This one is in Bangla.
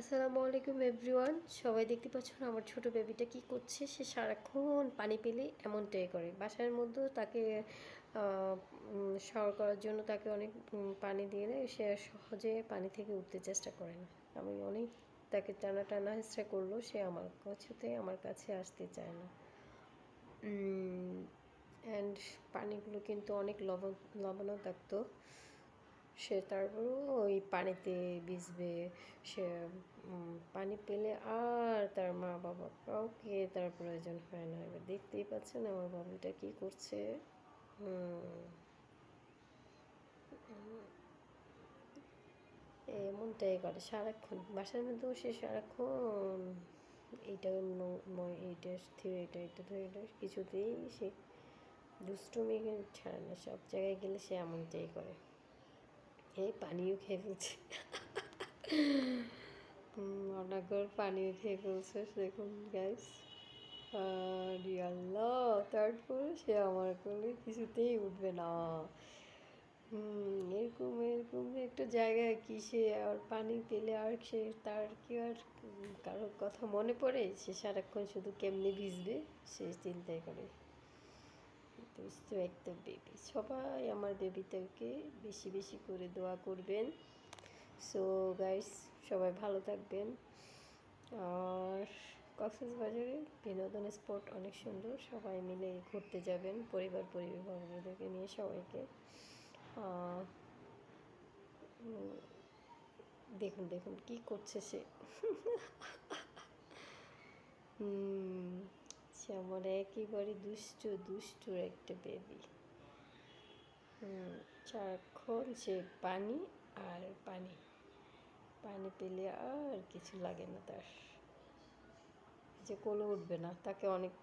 আসসালামু আলাইকুম এভরিওয়ান। সবাই দেখতে পাচ্ছেন আমার ছোট বেবিটা কি করছে। সে সারাক্ষণ পানি পেলে এমনটাই করে। বাসার মধ্যেও তাকে শাওয়ার করার জন্য তাকে অনেক পানি দিয়ে দেয়। সে সহজে পানি থেকে উঠতে চেষ্টা করে না। আমি অনেক তাকে টানা টানা চেষ্টা করলো, সে আমার কাছে আসতে চায় না। অ্যান্ড পানিগুলো কিন্তু অনেক লবণাক্ত। সে তারপরেও ওই পানিতে ভিজবে। সে পানি পেলে আর তার মা বাবা কাউকে তার প্রয়োজন হয় না। এবার দেখতেই পাচ্ছেন আমার বাবুটা কি করছে। এমনটাই করে সারাক্ষণ। বাসার মধ্যেও সে সারাক্ষণ এইটা এইটা ধরে এটা ধরে এটা কিছুতেই সে দুষ্টুমি ছাড়ে না। সব জায়গায় গেলে সে এমনটাই করে। এই পানিও খেয়ে ফেলছে। অনাগর পানিও খেয়ে ফেলছে দেখুন গাইস। আল্লাহ, তারপরে সে আমার কোলে কিছুতেই উঠবে না। এরকম এরকম একটা জায়গায় কি সে আর পানি পেলে আর সে তার কি আর কারোর কথা মনে পড়ে? সে সারাক্ষণ শুধু কেমনে ভিজবে সে চিন্তাই করে। দুষ্টু একটা বেবি। সবাই আমার বেবিটাকে বেশি বেশি করে দোয়া করবেন। সো গাইস, সবাই ভালো থাকবেন। আর কক্সবাজারে বিনোদন স্পট অনেক সুন্দর। সবাই মিলে ঘুরতে যাবেন, পরিবারদেরকে নিয়ে সবাইকে। দেখুন দেখুন কি করছে সে। সে আমার একেবারে দুষ্টুর একটা বেবি। সারাক্ষণ সে পানি আর পানি। পানি পেলে আর কিছু লাগে না তার। যে কোলে উঠবে না, তাকে অনেক